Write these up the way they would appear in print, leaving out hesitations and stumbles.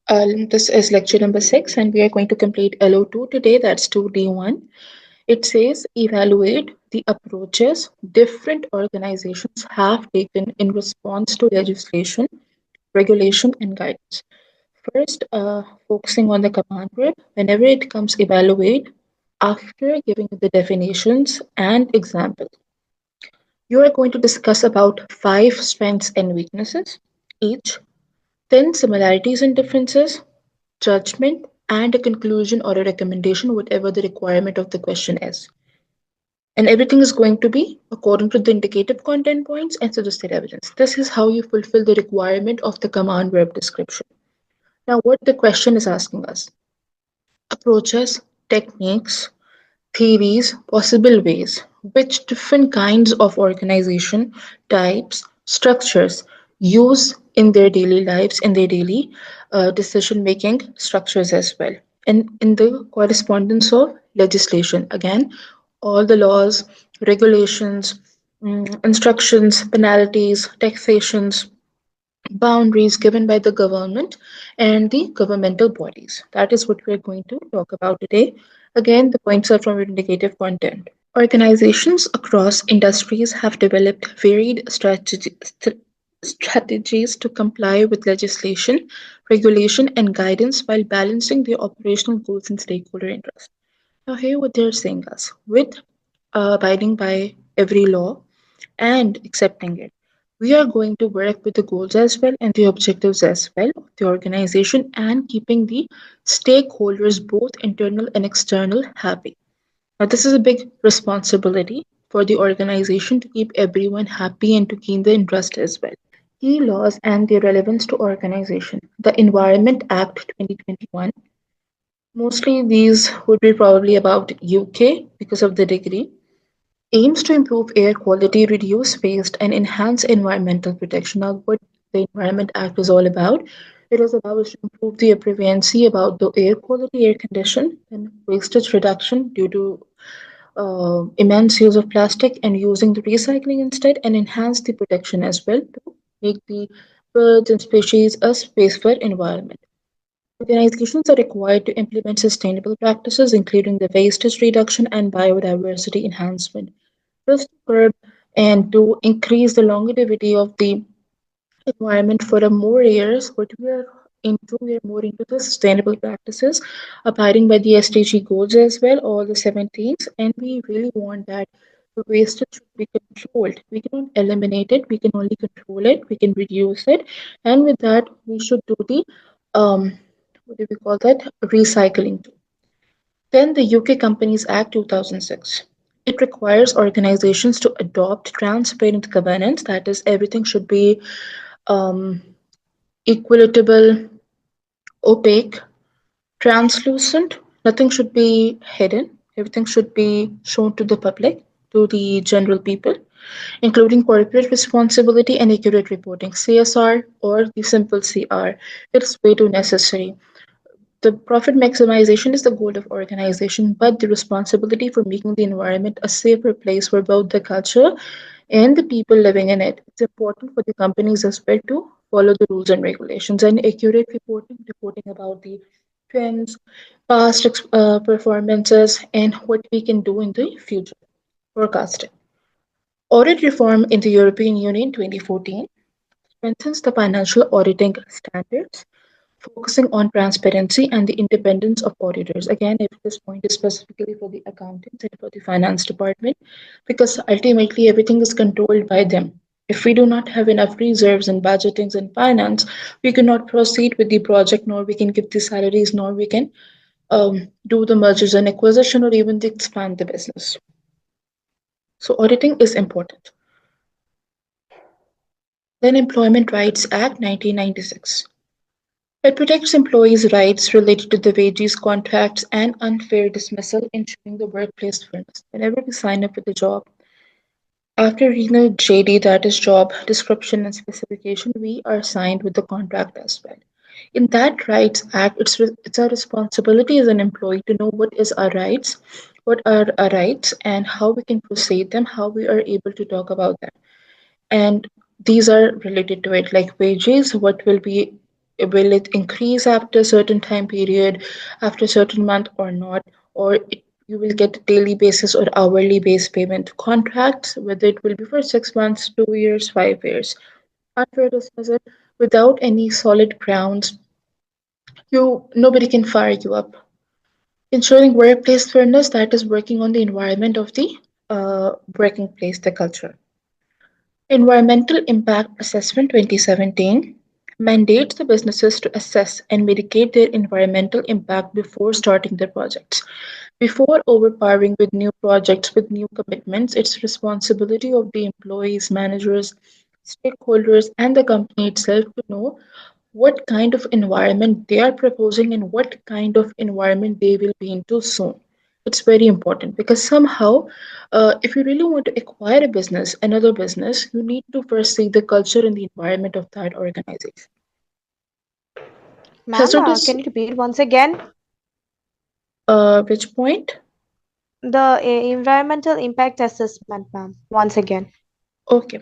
This is lecture number 6, and we are going to complete LO2 today. That's 2D1. It says evaluate the approaches different organizations have taken in response to legislation, regulation, and guidance. First, focusing on the command verb. Whenever it comes, evaluate after giving the definitions and examples. You are going to discuss about 5 strengths and weaknesses each, 10 similarities and differences, judgment, and a conclusion or a recommendation, whatever the requirement of the question is. And everything is going to be according to the indicative content points and suggested evidence. This is how you fulfill the requirement of the command verb description. Now, what the question is asking us: approaches, techniques, theories, possible ways, which different kinds of organization types, structures use in their daily lives, in their daily decision making structures as well. And in the correspondence of legislation, again, all the laws, regulations, instructions, penalties, taxations, boundaries given by the government and the governmental bodies. That is what we're going to talk about today. Again, the points are from indicative content. Organizations across industries have developed varied strategies to comply with legislation, regulation, and guidance while balancing their operational goals and stakeholder interests. Now, here what they're saying is with abiding by every law and accepting it, we are going to work with the goals as well and the objectives as well of the organization and keeping the stakeholders, both internal and external, happy. Now, this is a big responsibility for the organization to keep everyone happy and to keep the interest as well. Key laws and their relevance to organization. The Environment Act 2021. Mostly these would be probably about UK because of the degree. Aims to improve air quality, reduce waste, and enhance environmental protection. Now, what the Environment Act is all about? It is about to improve the prevency about the air quality, air condition, and wastage reduction due to immense use of plastic and using the recycling instead, and enhance the protection as well to make the birds and species a space for environment. Organizations are required to implement sustainable practices, including the wastage reduction and biodiversity enhancement. Just to curb and to increase the longevity of the environment for a more years, what we are more into the sustainable practices, abiding by the SDG goals as well, all the 17s, and we really want that the wastage should be controlled. We cannot eliminate it, we can only control it, we can reduce it, and with that, we should do the what do we call that? Recycling too. Then the UK Companies Act 2006. It requires organizations to adopt transparent governance, that is, everything should be um, equitable, opaque, translucent, nothing should be hidden, everything should be shown to the public, to the general people, including corporate responsibility and accurate reporting. CSR or the simple CR, it's way too necessary. The profit maximization is the goal of organization, but the responsibility for making the environment a safer place for both the culture and the people living in it. It's important for the companies as well to follow the rules and regulations and accurate reporting, reporting about the trends, past performances, and what we can do in the future. Forecasting. Audit reform in the European Union 2014 strengthens the financial auditing standards, focusing on transparency and the independence of auditors. Again, if this point is specifically for the accountants and for the finance department, because ultimately everything is controlled by them. If we do not have enough reserves and budgetings and finance, we cannot proceed with the project, nor we can give the salaries, nor we can do the mergers and acquisition, or even to expand the business. So auditing is important. Then Employment Rights Act 1996. It protects employees' rights related to the wages, contracts, and unfair dismissal, ensuring the workplace fairness. Whenever we sign up for the job, after reading the JD, that is job description and specification, we are signed with the contract as well. In that Rights Act, it's our responsibility as an employee to know what is our rights, what are our rights, and how we can proceed them, how we are able to talk about them. And these are related to it, like wages, what will be Will it increase after a certain time period, after a certain month or not? Or you will get a daily basis or hourly based payment contracts, whether it will be for 6 months, 2 years, 5 years. Unfair dismissal without any solid grounds, you nobody can fire you up. Ensuring workplace fairness, that is working on the environment of the working place, the culture. Environmental Impact Assessment 2017 mandates the businesses to assess and mitigate their environmental impact before starting their projects. Before overpowering with new projects with new commitments, it's responsibility of the employees, managers, stakeholders, and the company itself to know what kind of environment they are proposing and what kind of environment they will be into soon. It's very important because somehow, if you really want to acquire a business, another business, you need to first see the culture and the environment of that organization. Ma'am, Hazardous, can you repeat once again? which point? The environmental impact assessment, ma'am. Once again. Okay.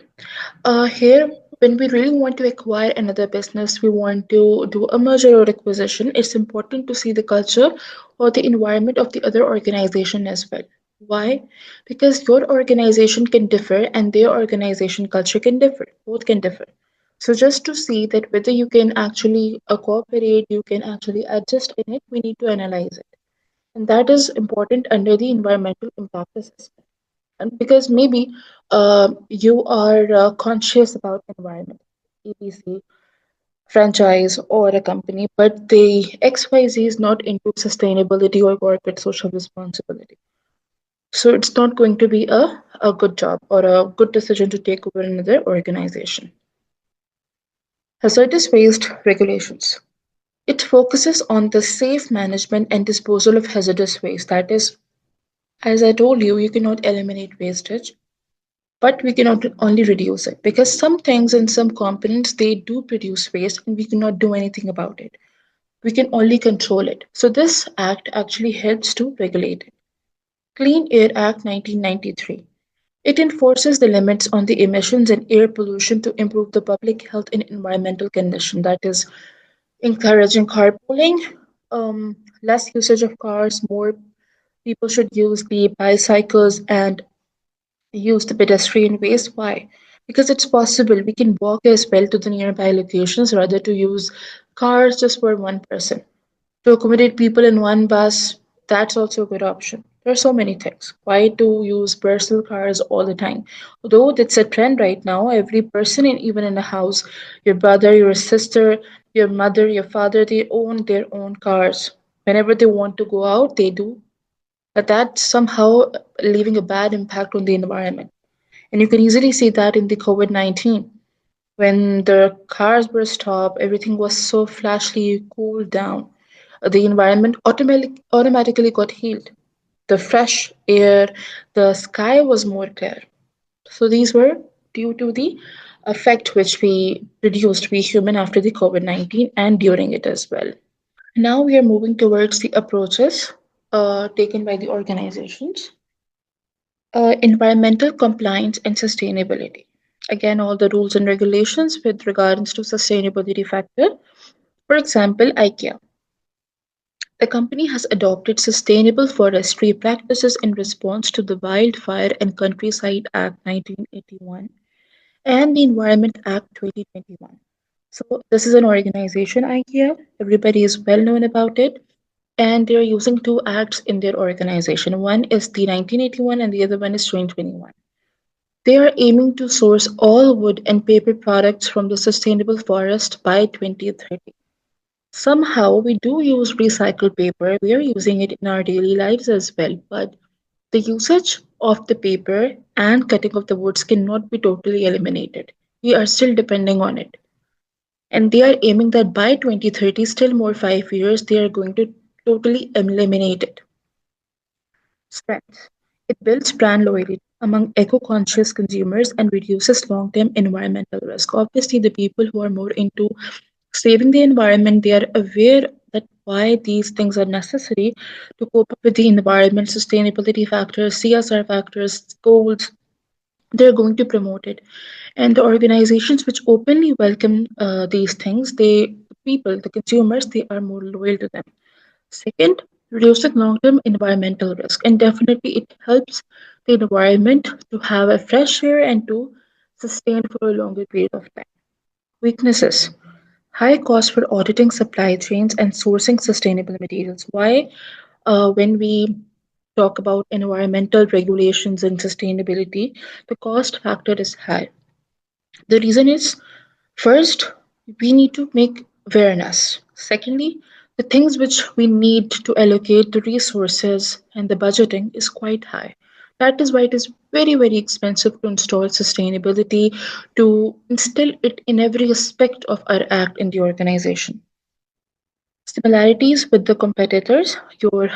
Here, when we really want to acquire another business, we want to do a merger or acquisition, it's important to see the culture or the environment of the other organization as well. Why? Because your organization can differ and their organization culture can differ. Both can differ. So just to see that whether you can actually cooperate, you can actually adjust in it, we need to analyze it. And that is important under the environmental impact assessment. And because maybe you are conscious about environment, EPC, franchise, or a company, but the XYZ is not into sustainability or corporate social responsibility. So it's not going to be a good job or a good decision to take over another organization. Hazardous waste regulations. It focuses on the safe management and disposal of hazardous waste. That is, as I told you, you cannot eliminate wastage, but we cannot only reduce it because some things and some components they do produce waste and we cannot do anything about it. We can only control it. So this act actually helps to regulate it. Clean Air Act 1993. It enforces the limits on the emissions and air pollution to improve the public health and environmental condition. That is encouraging carpooling, less usage of cars, more people should use the bicycles and use the pedestrian ways. Why? Because it's possible we can walk as well to the nearby locations rather to use cars just for one person. To accommodate people in one bus, that's also a good option. There are so many things. Why to use personal cars all the time? Although that's a trend right now, every person in even in a house, your brother, your sister, your mother, your father, they own their own cars. Whenever they want to go out, they do. But that's somehow leaving a bad impact on the environment. And you can easily see that in the COVID 19. When the cars were stopped, everything was so flashly cooled down. The environment automatically got healed. The fresh air, the sky was more clear. So these were due to the effect which we produced, we human, after the COVID 19 and during it as well. Now we are moving towards the approaches taken by the organizations. Environmental compliance and sustainability. Again, all the rules and regulations with regards to sustainability factor. For example, IKEA. The company has adopted sustainable forestry practices in response to the Wildfire and Countryside Act 1981 and the Environment Act 2021. So this is an organization, IKEA. Everybody is well known about it. And they're using two acts in their organization. One is the 1981 and the other one is 2021. They are aiming to source all wood and paper products from the sustainable forest by 2030. Somehow, we do use recycled paper, we are using it in our daily lives as well, but the usage of the paper and cutting of the woods cannot be totally eliminated. We are still depending on it. And they are aiming that by 2030, still more 5 years, they are going to totally eliminate it. Strength. It builds brand loyalty among eco-conscious consumers and reduces long-term environmental risk. Obviously, the people who are more into saving the environment, they are aware that why these things are necessary to cope up with the environment, sustainability factors, CSR factors, goals. They're going to promote it. And the organizations which openly welcome these things, they people, the consumers, they are more loyal to them. Second, reducing long-term environmental risk, and definitely it helps the environment to have a fresh air and to sustain for a longer period of time. Weaknesses: high cost for auditing supply chains and sourcing sustainable materials. Why, when we talk about environmental regulations and sustainability, the cost factor is high. The reason is, first, we need to make awareness. Secondly, the things which we need to allocate the resources and the budgeting is quite high. That is why it is very, very expensive to install sustainability, to instill it in every aspect of our act in the organization. Similarities with the competitors, your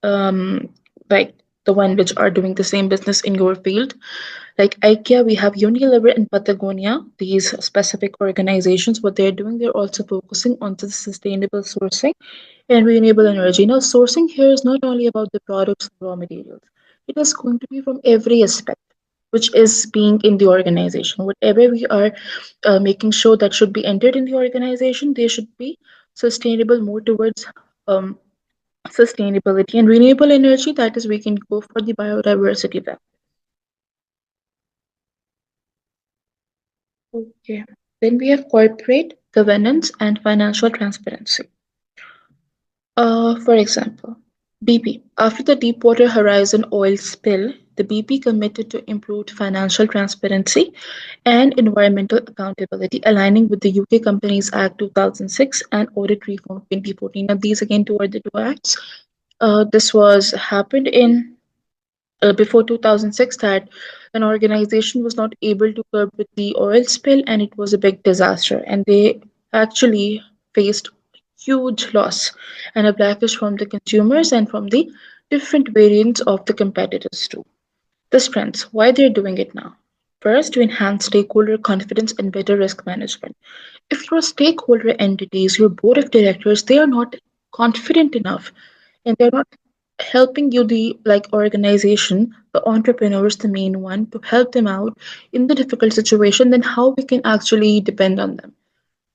um, like the one which are doing the same business in your field. Like IKEA, we have Unilever and Patagonia, these specific organizations. What they're doing, they're also focusing on the sustainable sourcing and renewable energy. Now, sourcing here is not only about the products and raw materials, it is going to be from every aspect which is being in the organization. Whatever we are making sure that should be entered in the organization, they should be sustainable more towards um, sustainability and renewable energy. That is, we can go for the biodiversity there. Okay. Then we have corporate governance and financial transparency. For example, BP. After the Deepwater Horizon oil spill, the BP committed to improved financial transparency and environmental accountability, aligning with the UK Companies Act 2006 and Audit Reform 2014. Now, these again two are the two acts. This was happened in before 2006, that an organization was not able to curb with the oil spill and it was a big disaster, and they actually faced huge loss and a blackish from the consumers and from the different variants of the competitors too. The strengths, why they're doing it now: first, to enhance stakeholder confidence and better risk management. If your stakeholder entities, your board of directors, they are not confident enough and they're not helping you, the like organization, the entrepreneurs, the main one, to help them out in the difficult situation, then how we can actually depend on them?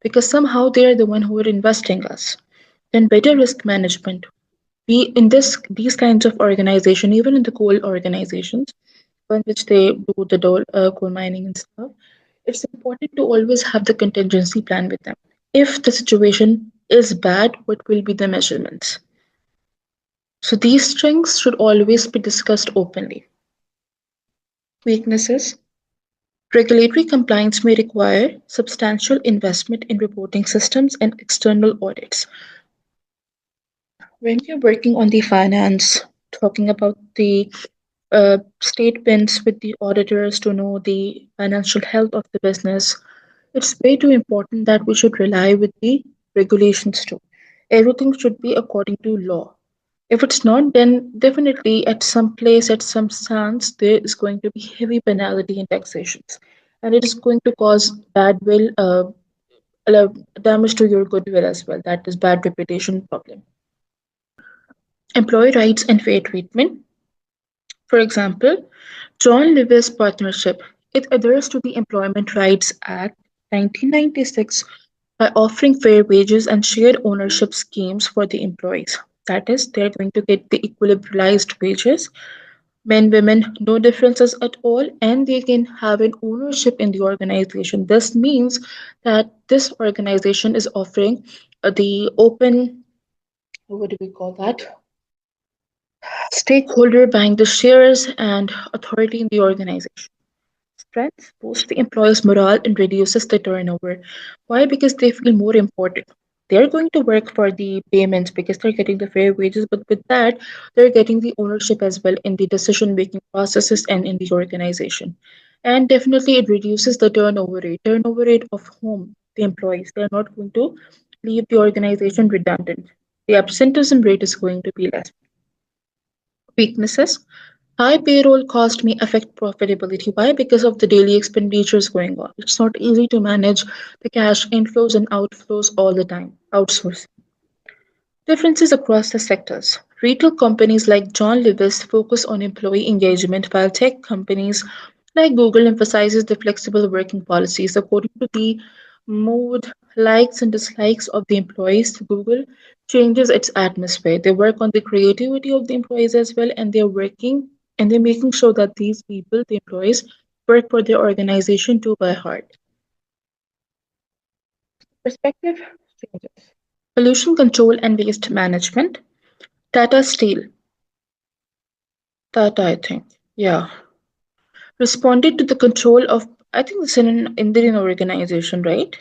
Because somehow they are the one who are investing us. Then better risk management. We in this these kinds of organization, even in the coal organizations, in which they do the coal mining and stuff, it's important to always have the contingency plan with them. If the situation is bad, what will be the measurements? So these strengths should always be discussed openly. Weaknesses: regulatory compliance may require substantial investment in reporting systems and external audits. When you're working on the finance, talking about the statements with the auditors to know the financial health of the business, it's way too important that we should rely with the regulations too. Everything should be according to law. If it's not, then definitely at some place, at some stance, there is going to be heavy penalty and taxations, and it is going to cause bad will, damage to your goodwill as well. That is bad reputation problem. Employee rights and fair treatment. For example, John Lewis Partnership, it adheres to the Employment Rights Act 1996 by offering fair wages and shared ownership schemes for the employees. That is, they're going to get the equilibrialized wages, men, women, no differences at all, and they can have an ownership in the organization. This means that this organization is offering the open, what do we call that? Stakeholder buying the shares and authority in the organization. Strength boosts the employees' morale and reduces the turnover. Why? Because they feel more important. They're going to work for the payments because they're getting the fair wages, but with that, they're getting the ownership as well in the decision making processes and in the organization. And definitely, it reduces the turnover rate. Turnover rate of whom? The employees. They're not going to leave the organization redundant. The absenteeism rate is going to be less. Weaknesses: high payroll cost may affect profitability. Why? Because of the daily expenditures going on. It's not easy to manage the cash inflows and outflows all the time. Outsource. Differences across the sectors. Retail companies like John Lewis focus on employee engagement, while tech companies like Google emphasizes the flexible working policies according to the mood. likes and dislikes of the employees. Google changes its atmosphere. They work on the creativity of the employees as well, and they're working and they're making sure that these people, the employees, work for their organization too by heart. Perspective changes. Pollution control and waste management. Tata Steel, Tata, I think. Yeah. Responded to the control of, I think it's an Indian organization, right?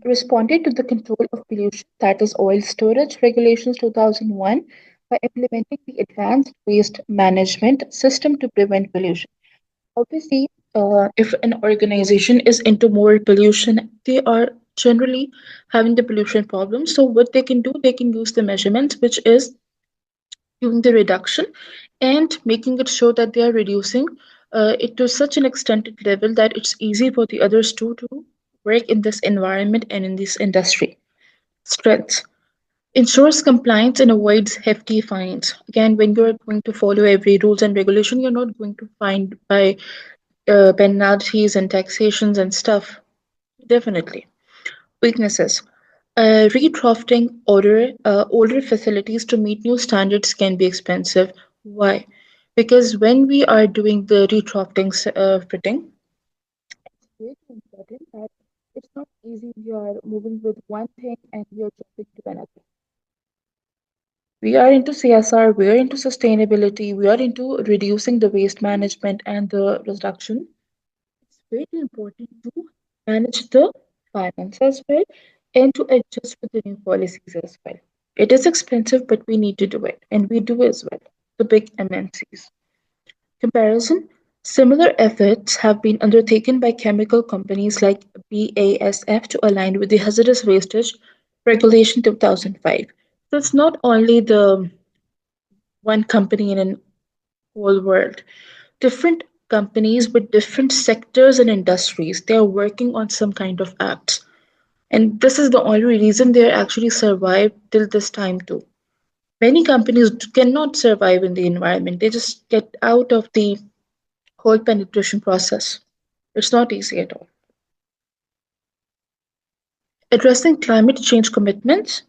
Responded to the control of pollution, that is oil storage regulations 2001, by implementing the advanced waste management system to prevent pollution. Obviously, if an organization is into more pollution, they are generally having the pollution problem. So what they can do, they can use the measurements, which is doing the reduction and making it show that they are reducing it to such an extended level that it's easy for the others too to work in this environment and in this industry. Strengths. Ensures compliance and avoids hefty fines. Again, when you're going to follow every rules and regulation, you're not going to find by penalties and taxations and stuff. Definitely. Weaknesses. Retrofitting older facilities to meet new standards can be expensive. Why? Because when we are doing the fitting, it's very important that it's not easy. You are moving with one thing and you're jumping to another. We are into CSR, we are into sustainability, we are into reducing the waste management and the reduction. It's very important to manage the finance as well and to adjust with the new policies as well. It is expensive, but we need to do it, and we do as well. The big MNCs. Comparison. Similar efforts have been undertaken by chemical companies like BASF to align with the hazardous wastage regulation 2005. So it's not only the one company in a whole world. Different companies with different sectors and industries, they are working on some kind of acts. And this is the only reason they are actually survived till this time too. Many companies cannot survive in the environment. They just get out of the whole penetration process. It's not easy at all. Addressing climate change commitments,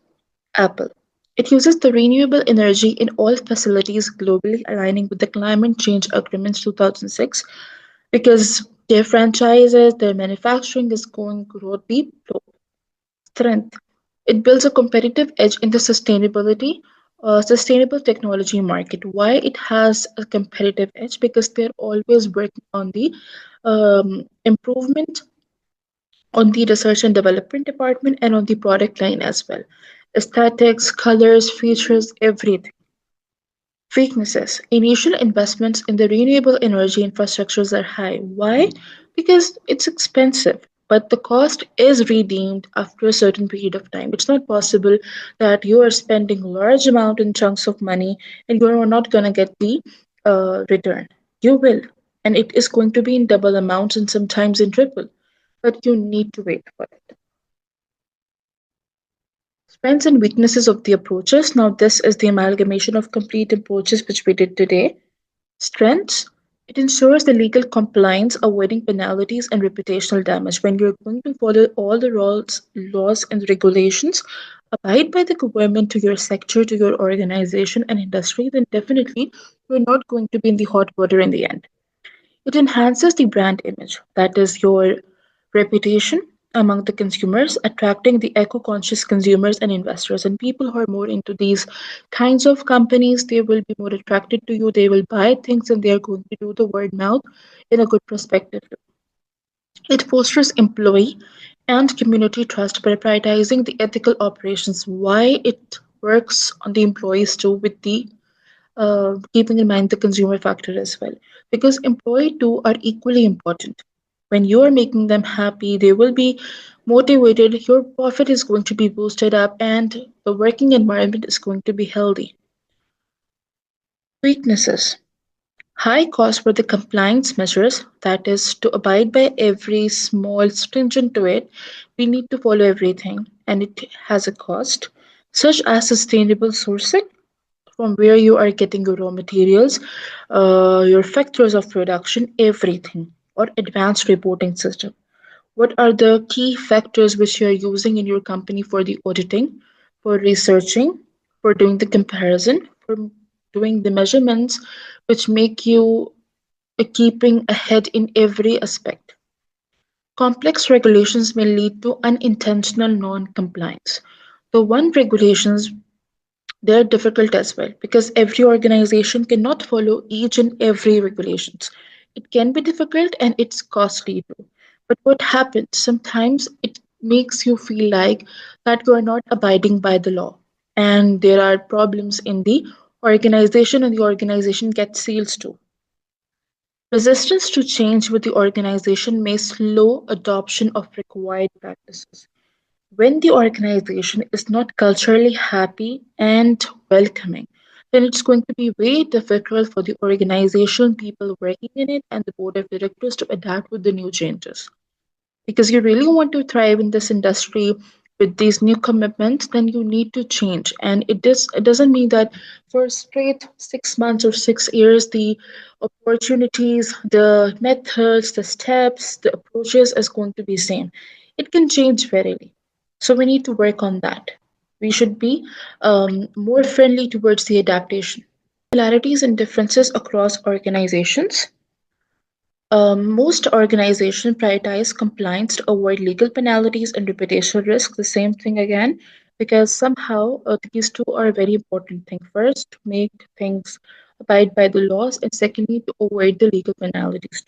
Apple. It uses the renewable energy in all facilities globally, aligning with the Climate Change Agreements 2006, because their franchises, their manufacturing is going to deep strength. It builds a competitive edge in the sustainable technology market. Why it has a competitive edge? Because they're always working on the improvement on the research and development department and on the product line as well. Aesthetics, colors, features, everything. Weaknesses. Initial investments in the renewable energy infrastructures are high. Why? Because it's expensive, but the cost is redeemed after a certain period of time. It's not possible that you are spending large amount in chunks of money and you're not going to get the return. You will, and it is going to be in double amounts and sometimes in triple, but you need to wait for it. Strengths and weaknesses of the approaches. Now, this is the amalgamation of complete approaches which we did today. Strengths. It ensures the legal compliance, avoiding penalties and reputational damage. When you're going to follow all the rules, laws, and regulations, abide by the government to your sector, to your organization and industry, then definitely you're not going to be in the hot water in the end. It enhances the brand image, that is, your reputation among the consumers, attracting the eco conscious consumers and investors. And people who are more into these kinds of companies, they will be more attracted to you. They will buy things and they are going to do the word mouth in a good perspective. It fosters employee and community trust by prioritizing the ethical operations. Why it works on the employees too, with the keeping in mind the consumer factor as well. Because employee too are equally important. When you are making them happy, they will be motivated, your profit is going to be boosted up, and the working environment is going to be healthy. Weaknesses. High cost for the compliance measures, that is, to abide by every small stringent to it, we need to follow everything, and it has a cost, such as sustainable sourcing, from where you are getting your raw materials, your factors of production, everything, or advanced reporting system. What are the key factors which you are using in your company for the auditing, for researching, for doing the comparison, for doing the measurements which make you keeping ahead in every aspect? Complex regulations may lead to unintentional non-compliance. The one regulations, they're difficult as well because every organization cannot follow each and every regulations. It can be difficult and it's costly too. But what happens sometimes it makes you feel like that you are not abiding by the law and there are problems in the organization and the organization gets seals too. Resistance to change with the organization may slow adoption of required practices. When the organization is not culturally happy and welcoming, then it's going to be very difficult for the organization, people working in it, and the board of directors to adapt with the new changes. Because you really want to thrive in this industry with these new commitments, then you need to change. And it doesn't mean that for straight 6 months or 6 years, the opportunities, the methods, the steps, the approaches is going to be same. It can change readily. So we need to work on that. We should be more friendly towards the adaptation. Similarities and differences across organizations. Most organizations prioritize compliance to avoid legal penalties and reputational risk. The same thing again, because somehow these two are very important thing. First, to make things abide by the laws, and secondly, to avoid the legal penalties.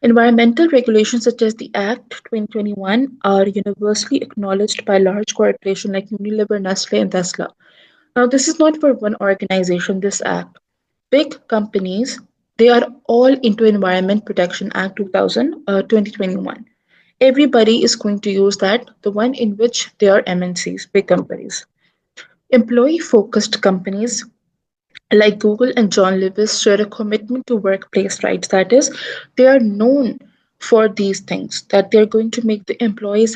Environmental regulations such as the Act 2021 are universally acknowledged by large corporations like Unilever, Nestle, and Tesla. Now, this is not for one organization, this act. Big companies, they are all into Environment Protection Act 2021. Everybody is going to use that, the one in which they are MNCs, big companies. Employee focused companies like Google and John Lewis share a commitment to workplace rights. That is, they are known for these things that they're going to make the employees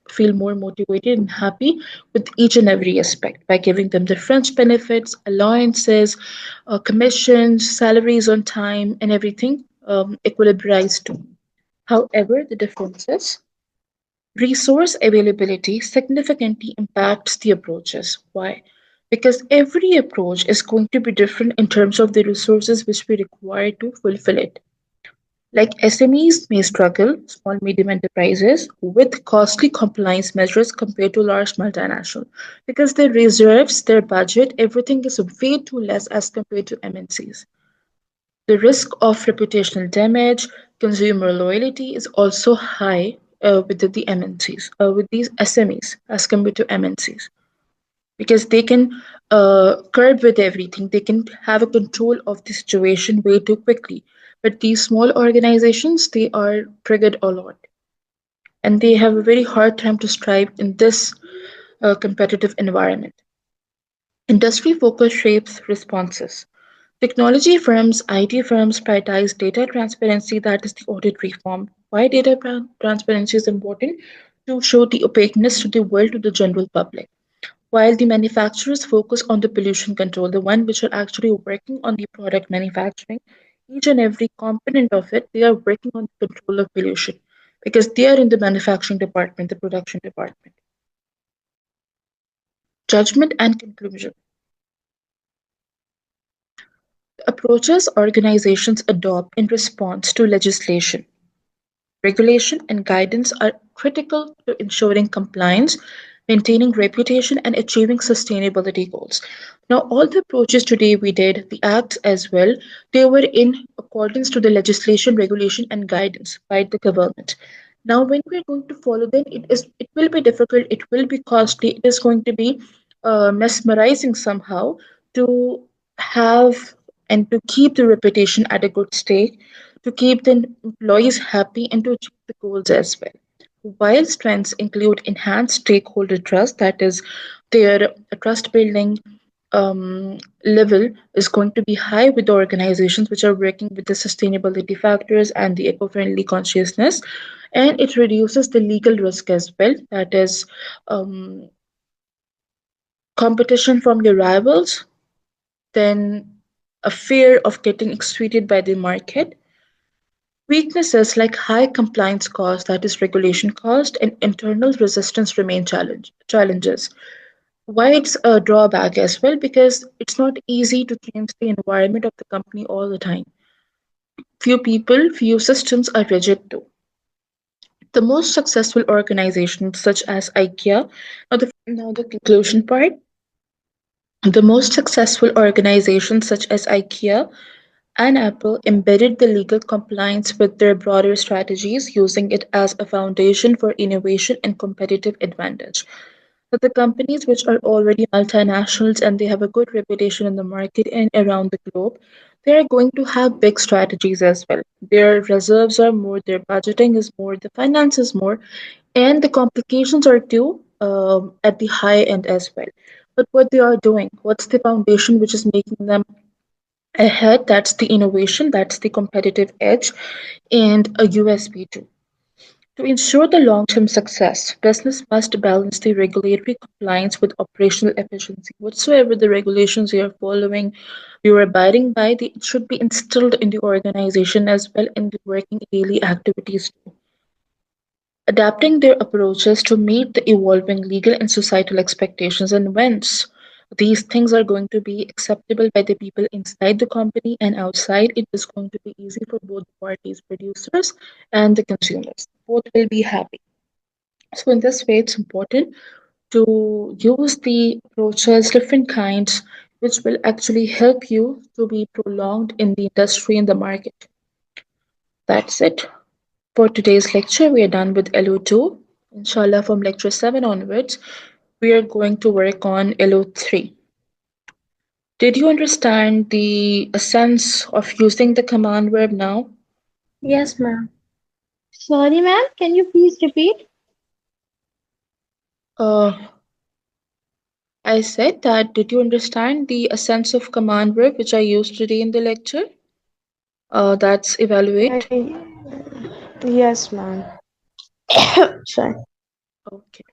feel more motivated and happy with each and every aspect by giving them the fringe benefits, allowances, commissions, salaries on time, and everything equilibrized too. However, the difference is resource availability significantly impacts the approaches. Why? Because every approach is going to be different in terms of the resources which we require to fulfill it. Like SMEs may struggle, small medium enterprises, with costly compliance measures compared to large multinational because their reserves, their budget, everything is way too less as compared to MNCs. The risk of reputational damage, consumer loyalty is also high with the MNCs, with these SMEs as compared to MNCs, because they can curb with everything. They can have a control of the situation way too quickly. But these small organizations, they are triggered a lot, and they have a very hard time to strive in this competitive environment. Industry focus shapes responses. Technology firms, IT firms prioritize data transparency, that is the audit reform. Why transparency is important? To show the opaqueness to the world, to the general public. While the manufacturers focus on the pollution control, the one which are actually working on the product manufacturing, each and every component of it, they are working on the control of pollution because they are in the manufacturing department, the production department. Judgment and conclusion. Approaches organizations adopt in response to legislation, regulation, and guidance are critical to ensuring compliance, maintaining reputation, and achieving sustainability goals. Now, all the approaches today we did, the acts as well, they were in accordance to the legislation, regulation, and guidance by the government. Now, when we're going to follow them, it will be difficult, it will be costly, it is going to be mesmerizing somehow to have and to keep the reputation at a good state, to keep the employees happy, and to achieve the goals as well. While strengths include enhanced stakeholder trust, that is, their trust building level is going to be high with the organizations which are working with the sustainability factors and the eco friendly consciousness, and it reduces the legal risk as well, that is, um, competition from your rivals, then a fear of getting exploited by the market. Weaknesses like high compliance cost, that is regulation cost, and internal resistance remain challenges. Why it's a drawback as well? Because it's not easy to change the environment of the company all the time. Few people, few systems are rigid too. The most successful organizations, such as IKEA, now the conclusion part. The most successful organizations, such as IKEA and Apple, embedded the legal compliance with their broader strategies, using it as a foundation for innovation and competitive advantage. But the companies which are already multinationals and they have a good reputation in the market and around the globe, they are going to have big strategies as well. Their reserves are more, their budgeting is more, the finance is more, and the complications are too at the high end as well. But what they are doing, what's the foundation which is making them ahead? That's the innovation, that's the competitive edge, and a USP too. To ensure the long term success, business must balance the regulatory compliance with operational efficiency. Whatsoever the regulations you are following, you are abiding by, it should be instilled in the organization as well in the working daily activities too. Adapting their approaches to meet the evolving legal and societal expectations, and whence these things are going to be acceptable by the people inside the company and outside, it is going to be easy for both parties, producers and the consumers. Both will be happy. So, in this way, it's important to use the approaches, different kinds, which will actually help you to be prolonged in the industry and the market. That's it. For today's lecture, we are done with LO2. Inshallah, from lecture 7 onwards, we are going to work on LO3. Did you understand the essence of using the command verb now? Yes, ma'am. Sorry, ma'am. Can you please repeat? Uh, I said that, did you understand the essence of command verb which I used today in the lecture? That's evaluate. Yes, ma'am. Sorry. Okay.